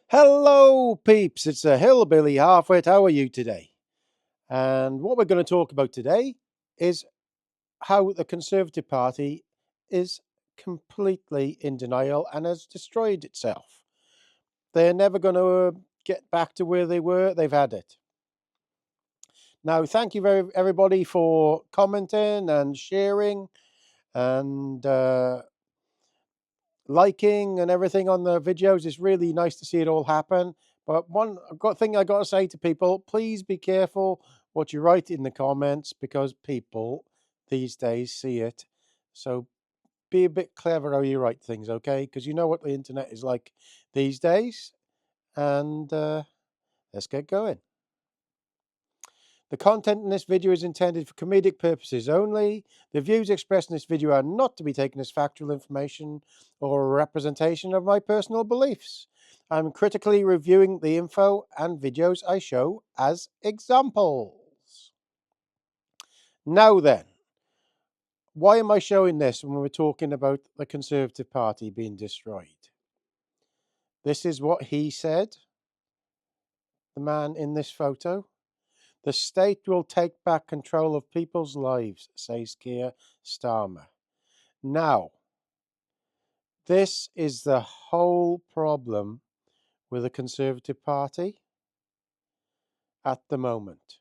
Hello, peeps. It's a hillbilly halfwit. How are you today? And what we're going to talk about today is how the Conservative Party is completely in denial and has destroyed itself. They're never going to get back to where they were. They've had it. Now, thank you everybody for commenting and sharing and liking and everything on the videos. It's really nice to see it all happen. But one thing I got to say to people, please be careful what you write in the comments because people these days see it. So be a bit clever how you write things, okay? Because you know what the internet is like these days. And let's get going. The content in this video is intended for comedic purposes only. The views expressed in this video are not to be taken as factual information or a representation of my personal beliefs. I'm critically reviewing the info and videos I show as examples. Now then, why am I showing this when we're talking about the Conservative Party being destroyed? This is what he said, the man in this photo. The state will take back control of people's lives, says Keir Starmer. Now, this is the whole problem with the Conservative Party at the moment.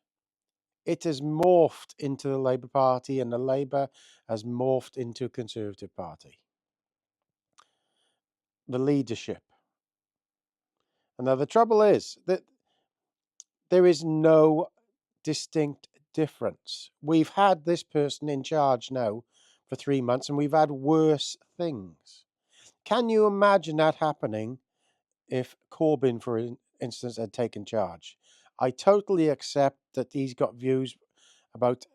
It has morphed into the Labour Party, and the Labour has morphed into a Conservative Party. The leadership. And now the trouble is that there is no distinct difference. We've had this person in charge now for 3 months, and we've had worse things. Can you imagine that happening if Corbyn, for instance, had taken charge? I totally accept that he's got views about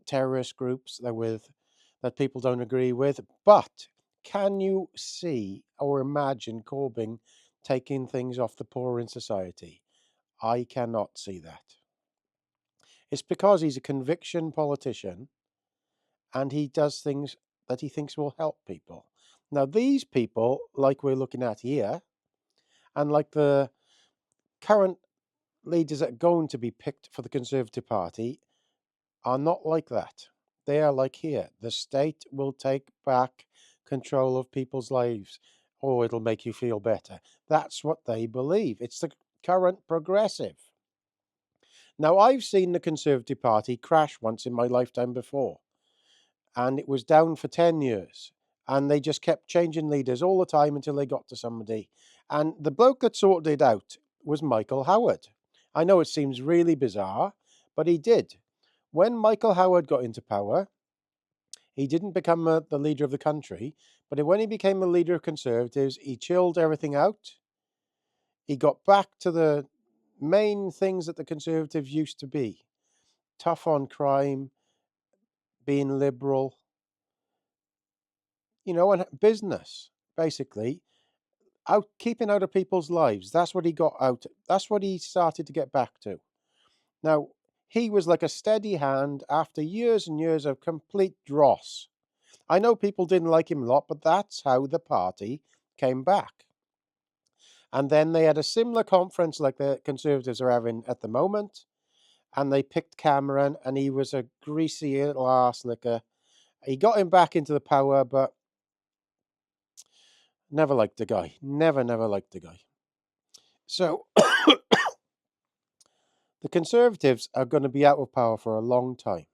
terrorist groups that people don't agree with, but can you see or imagine Corbyn taking things off the poor in society? I cannot see that. It's because he's a conviction politician and he does things that he thinks will help people. Now, these people, like we're looking at here, and like the current leaders that are going to be picked for the Conservative Party, are not like that. They are like here. The state will take back control of people's lives. Oh, it'll make you feel better. That's what they believe. It's the current progressive. Now, I've seen the Conservative Party crash once in my lifetime before, and it was down for 10 years. And they just kept changing leaders all the time until they got to somebody. And the bloke that sorted it out was Michael Howard. I know it seems really bizarre, but he did. When Michael Howard got into power, he didn't become the leader of the country, but when he became the leader of Conservatives, he chilled everything out. He got back to the main things that the Conservatives used to be: tough on crime, being liberal, and business, basically, keeping out of people's lives. That's what he got out. That's what he started to get back to. Now, he was like a steady hand after years and years of complete dross. I know people didn't like him a lot, but that's how the party came back. And then they had a similar conference like the Conservatives are having at the moment, and they picked Cameron, and he was a greasy little arse licker. He got him back into the power, but never liked the guy. Never liked the guy. So the Conservatives are going to be out of power for a long time,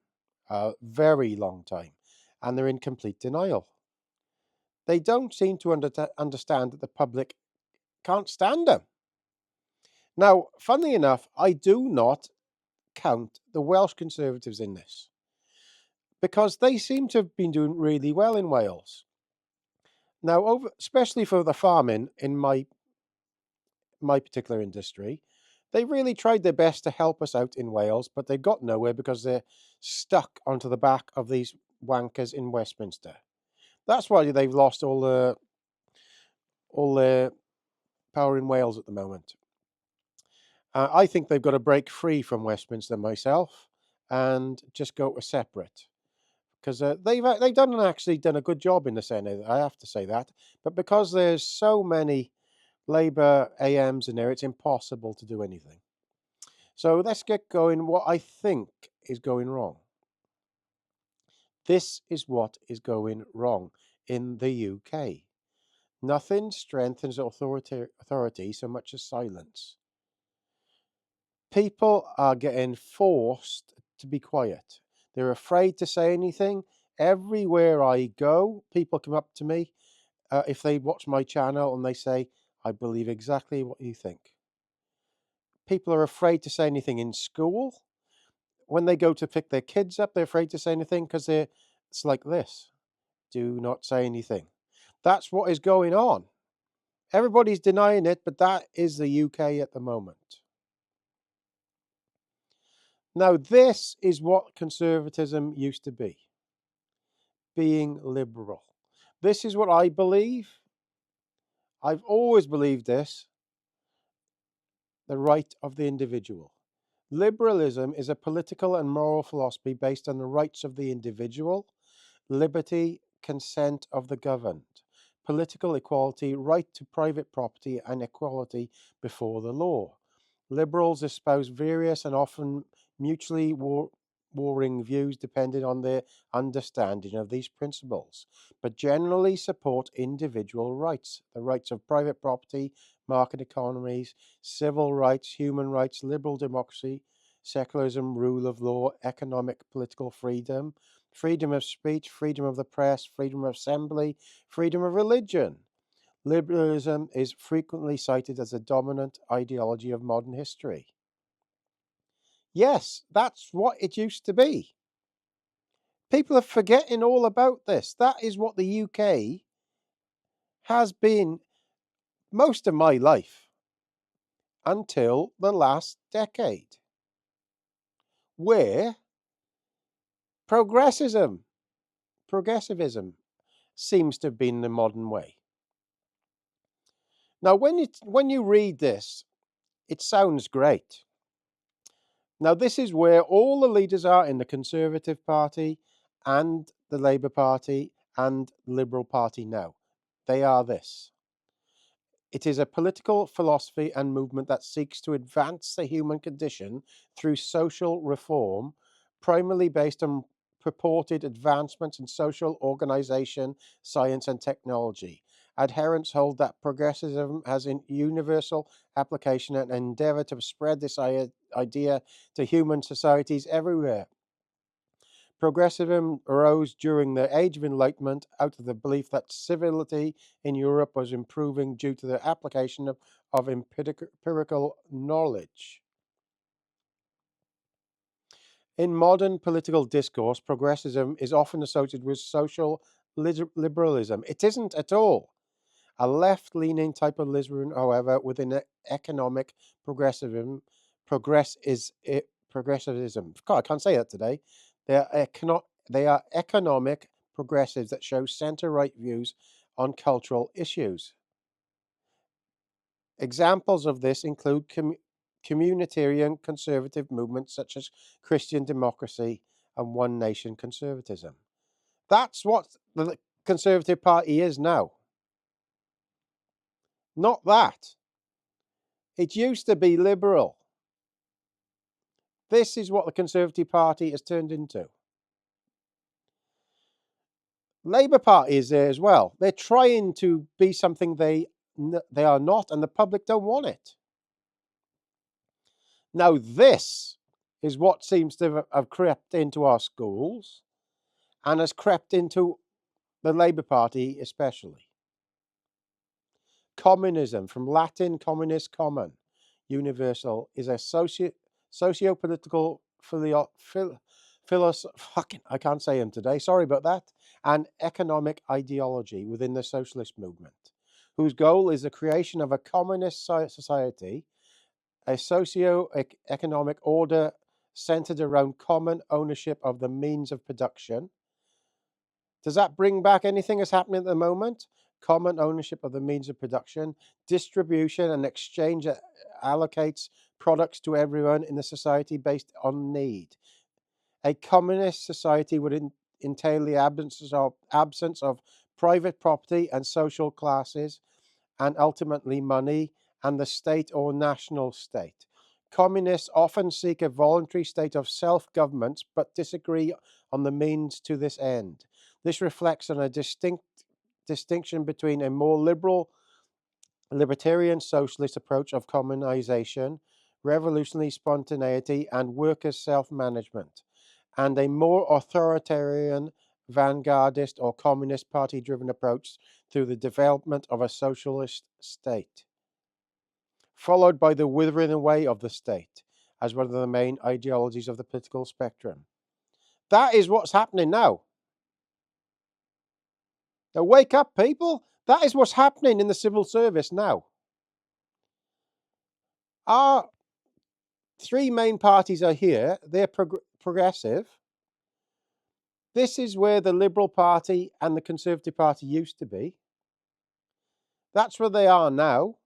a very long time, and they're in complete denial. They don't seem to understand that the public can't stand them. Now, funnily enough, I do not count the Welsh Conservatives in this because they seem to have been doing really well in Wales. Now, especially for the farming in my particular industry, they really tried their best to help us out in Wales, but they got nowhere because they're stuck onto the back of these wankers in Westminster. That's why they've lost all their power in Wales at the moment. I think they've got to break free from Westminster myself and just go to separate, because they've done a good job in the Senate. I have to say that, but because there's so many Labour AMs in there, it's impossible to do anything. So let's get going. What I think is going wrong. This is what is going wrong in the UK. Nothing strengthens authority so much as silence. People are getting forced to be quiet. They're afraid to say anything. Everywhere I go, people come up to me if they watch my channel and they say, I believe exactly what you think. People are afraid to say anything in school. When they go to pick their kids up, they're afraid to say anything because it's like this. Do not say anything. That's what is going on. Everybody's denying it, but that is the UK at the moment. Now, this is what conservatism used to be, being liberal. This is what I believe. I've always believed this, the right of the individual. Liberalism is a political and moral philosophy based on the rights of the individual, liberty, consent of the governed, political equality, right to private property, and equality before the law. Liberals espouse various and often mutually warring views depending on their understanding of these principles, but generally support individual rights, the rights of private property, market economies, civil rights, human rights, liberal democracy, secularism, rule of law, economic, political freedom, freedom of speech, freedom of the press, freedom of assembly, freedom of religion. Liberalism is frequently cited as a dominant ideology of modern history. Yes, that's what it used to be. People are forgetting all about this. That is what the UK has been most of my life until the last decade, where progressivism seems to have been the modern way. Now, when you read this, it sounds great. Now, this is where all the leaders are in the Conservative Party and the Labour Party and Liberal Party now. They are this. It is a political philosophy and movement that seeks to advance the human condition through social reform, primarily based on purported advancements in social organization, science, and technology. Adherents hold that progressivism has a universal application and endeavor to spread this idea to human societies everywhere. Progressivism arose during the Age of Enlightenment out of the belief that civility in Europe was improving due to the application of empirical knowledge. In modern political discourse, progressivism is often associated with social liberalism. It isn't at all. A left-leaning type of liberalism, however, within economic progressivism, progressivism. God, I can't say that today. They are economic progressives that show centre-right views on cultural issues. Examples of this include communitarian conservative movements such as Christian democracy and One Nation conservatism. That's what the Conservative Party is now. Not that. It used to be liberal. This is what the Conservative Party has turned into. Labour Party is there as well. They're trying to be something they are not, and the public don't want it. Now, this is what seems to have crept into our schools and has crept into the Labour Party especially. Communism, from Latin communis, common, universal, is a socio-political fucking, I can't say them today, sorry about that, an economic ideology within the socialist movement, whose goal is the creation of a communist society, a socio-economic order centered around common ownership of the means of production. Does that bring back anything that's happening at the moment? Common ownership of the means of production, distribution and exchange that allocates products to everyone in the society based on need. A communist society would entail the absence of private property and social classes, and ultimately money and the state or national state. Communists often seek a voluntary state of self-government but disagree on the means to this end. This reflects on a distinction between a more libertarian socialist approach of communization, revolutionary spontaneity, and workers' self-management, and a more authoritarian, vanguardist, or communist party-driven approach through the development of a socialist state, followed by the withering away of the state as one of the main ideologies of the political spectrum. That is what's happening now. Now, wake up, people. That is what's happening in the civil service now. Our three main parties are here. They're progressive. This is where the Liberal Party and the Conservative Party used to be. That's where they are now.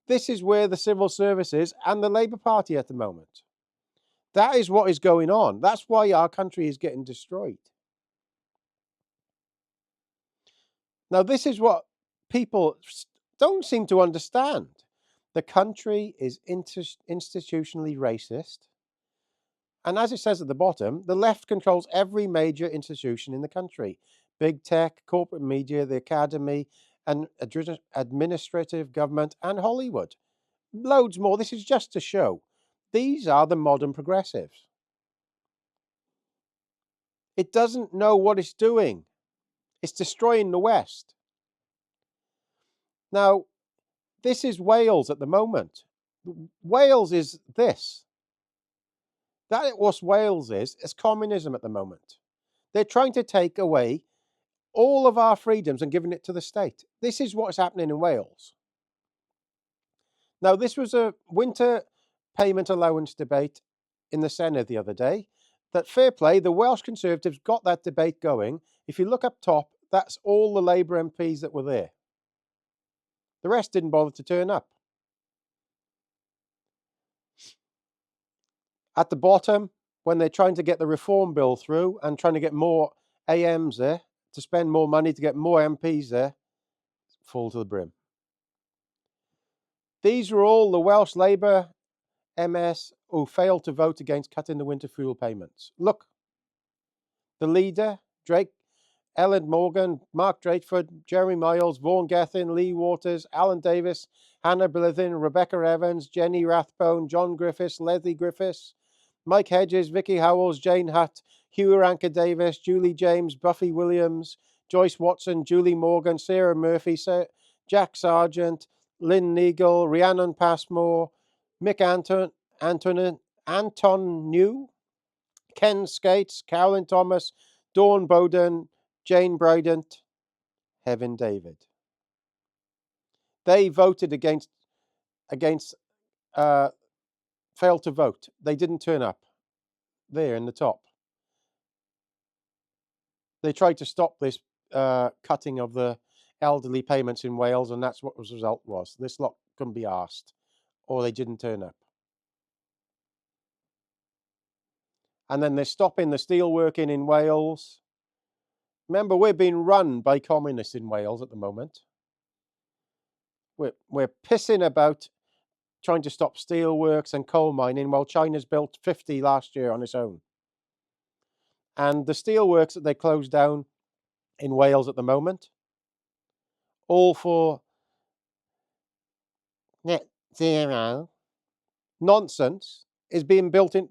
This is where the civil service is and the Labour Party at the moment. That is what is going on. That's why our country is getting destroyed. Now, this is what people don't seem to understand. The country is institutionally racist. And as it says at the bottom, the left controls every major institution in the country. Big tech, corporate media, the academy, and administrative government, and Hollywood. Loads more. This is just to show. These are the modern progressives. It doesn't know what it's doing. It's destroying the West. Now, this is Wales at the moment. Wales is this. That is what Wales is. It's communism at the moment. They're trying to take away all of our freedoms and giving it to the state. This is what's happening in Wales. Now, this was a winter payment allowance debate in the Senedd the other day. That fair play, the Welsh Conservatives got that debate going. If you look up top, that's all the Labour MPs that were there. The rest didn't bother to turn up. At the bottom, when they're trying to get the reform bill through and trying to get more AMs there, to spend more money to get more MPs there, full to the brim. These were all the Welsh Labour MS who failed to vote against cutting the winter fuel payments. Look, the leader, Drake, Ellen Morgan, Mark Drakeford, Jeremy Miles, Vaughan Gethin, Lee Waters, Alan Davis, Hannah Blithin, Rebecca Evans, Jenny Rathbone, John Griffiths, Leslie Griffiths, Mike Hedges, Vicky Howells, Jane Hutt, Hugh Ranker Davis, Julie James, Buffy Williams, Joyce Watson, Julie Morgan, Sarah Murphy, Jack Sargent, Lynn Neagle, Rhiannon Passmore, Mick Anton New, Ken Skates, Carolyn Thomas, Dawn Bowden, Jane Bryant, Heaven David. They voted against failed to vote. They didn't turn up. There in the top. They tried to stop this cutting of the elderly payments in Wales, and that's what the result was. This lot couldn't be asked, or they didn't turn up. And then they're stopping the steelworking in Wales. Remember, we're being run by communists in Wales at the moment. We're pissing about trying to stop steelworks and coal mining while China's built 50 last year on its own. And the steelworks that they closed down in Wales at the moment, all for net zero nonsense, is being built in.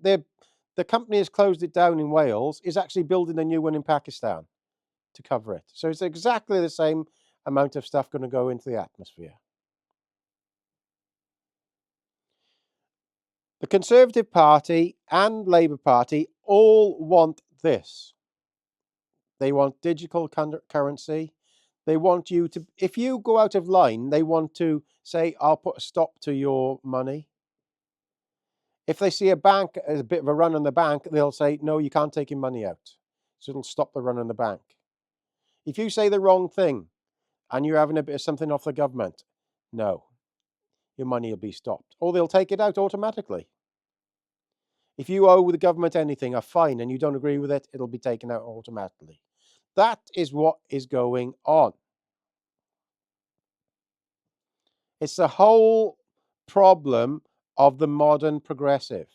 The company has closed it down in Wales, is actually building a new one in Pakistan to cover it. So it's exactly the same amount of stuff going to go into the atmosphere. The Conservative Party and Labour Party all want this. They want digital currency. They want you to, if you go out of line, they want to say, I'll put a stop to your money. If they see a bank as a bit of a run on the bank, they'll say, no, you can't take your money out. So it'll stop the run on the bank. If you say the wrong thing and you're having a bit of something off the government, no, your money will be stopped. Or they'll take it out automatically. If you owe the government anything, a fine, and you don't agree with it, it'll be taken out automatically. That is what is going on. It's the whole problem of the modern progressive.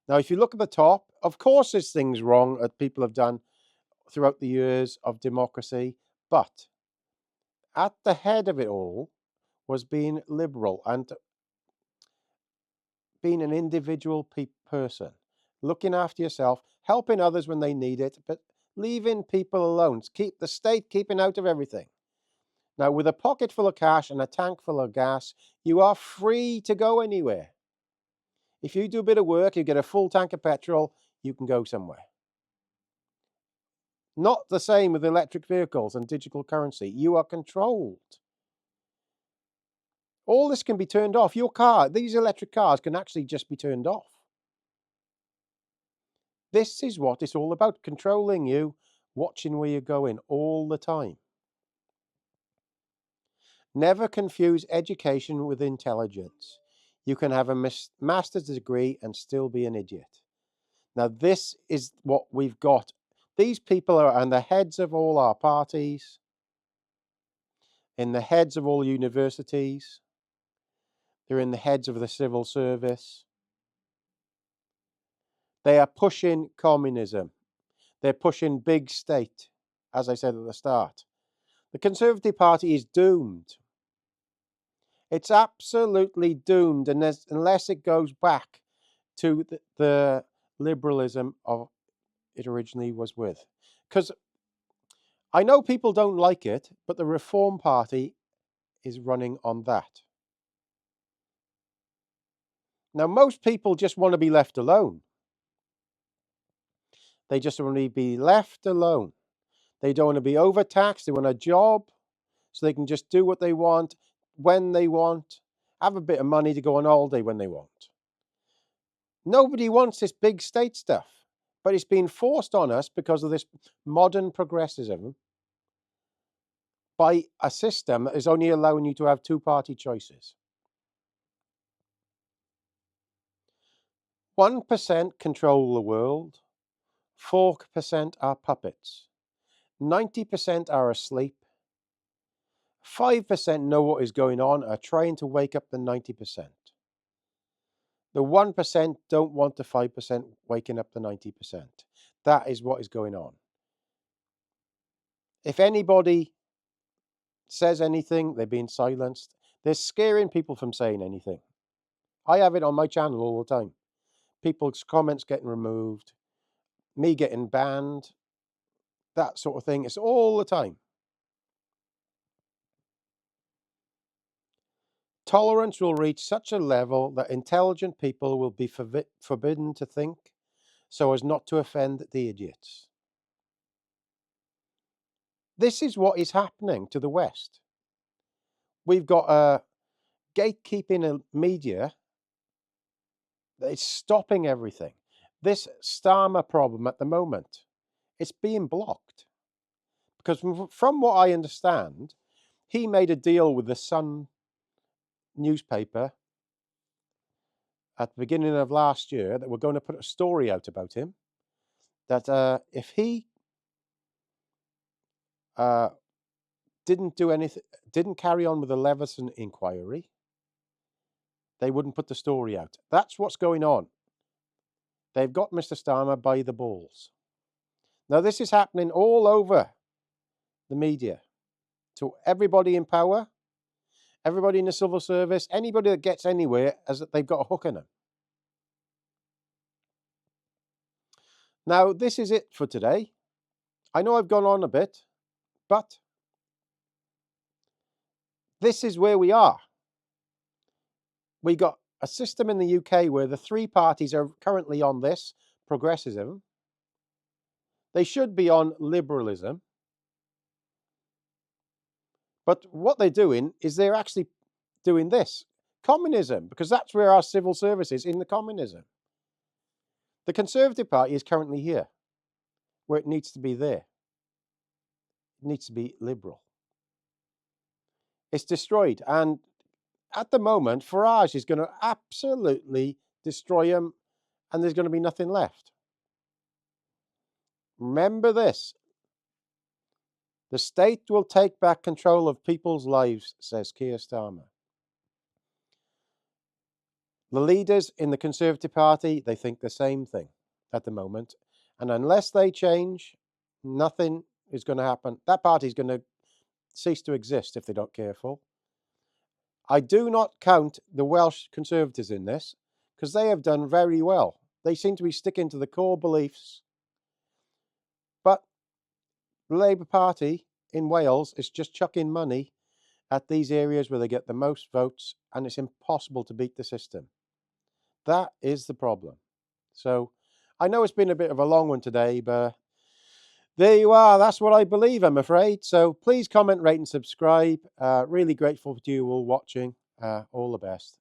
Now, if you look at the top, of course, there's things wrong that people have done throughout the years of democracy, but at the head of it all was being liberal and being an individual person, looking after yourself, helping others when they need it, but leaving people alone. Keep the state keeping out of everything. Now, with a pocket full of cash and a tank full of gas, you are free to go anywhere. If you do a bit of work, you get a full tank of petrol, you can go somewhere. Not the same with electric vehicles and digital currency. You are controlled. All this can be turned off. Your car, these electric cars can actually just be turned off. This is what it's all about, controlling you, watching where you're going all the time. Never confuse education with intelligence. You can have a master's degree and still be an idiot. Now, this is what we've got. These people are on the heads of all our parties, in the heads of all universities. They're in the heads of the civil service. They are pushing communism. They're pushing big state, as I said at the start. The Conservative Party is doomed. It's absolutely doomed unless it goes back to the liberalism of it originally was with. Because I know people don't like it, but the Reform Party is running on that. Now, most people just want to be left alone. They just want to be left alone. They don't want to be overtaxed. They want a job so they can just do what they want, when they want, have a bit of money to go on holiday when they want. Nobody wants this big state stuff, but it's been forced on us because of this modern progressivism by a system that is only allowing you to have two-party choices. 1% control the world, 4% are puppets, 90% are asleep, 5% know what is going on, are trying to wake up the 90%. The 1% don't want the 5% waking up the 90%. That is what is going on. If anybody says anything, they're being silenced. They're scaring people from saying anything. I have it on my channel all the time. People's comments getting removed, me getting banned, that sort of thing. It's all the time. Tolerance will reach such a level that intelligent people will be forbidden to think so as not to offend the idiots. This is what is happening to the West. We've got a gatekeeping media that is stopping everything. This Starmer problem at the moment, it's being blocked. Because from what I understand, he made a deal with the Sun newspaper at the beginning of last year that we're going to put a story out about him, that if he didn't do anything, didn't carry on with the Leveson inquiry, they wouldn't put the story out. That's what's going on. They've got Mr. Starmer by the balls. Now, this is happening all over the media. To everybody in power, everybody in the civil service, anybody that gets anywhere, as they've got a hook in them. Now, this is it for today. I know I've gone on a bit, but this is where we are. We got a system in the UK where the three parties are currently on this, progressivism. They should be on liberalism. But what they're doing is they're actually doing this, communism, because that's where our civil service is, in the communism. The Conservative Party is currently here, where it needs to be there. It needs to be liberal. It's destroyed. And at the moment, Farage is going to absolutely destroy him, and there's going to be nothing left. Remember this. The state will take back control of people's lives, says Keir Starmer. The leaders in the Conservative Party, they think the same thing at the moment. And unless they change, nothing is going to happen. That party is going to cease to exist if they're not careful. I do not count the Welsh Conservatives in this because they have done very well. They seem to be sticking to the core beliefs. But the Labour Party in Wales is just chucking money at these areas where they get the most votes, and it's impossible to beat the system. That is the problem. So I know it's been a bit of a long one today, but there you are. That's what I believe, I'm afraid. So please comment, rate, and subscribe. Really grateful to you all watching. All the best.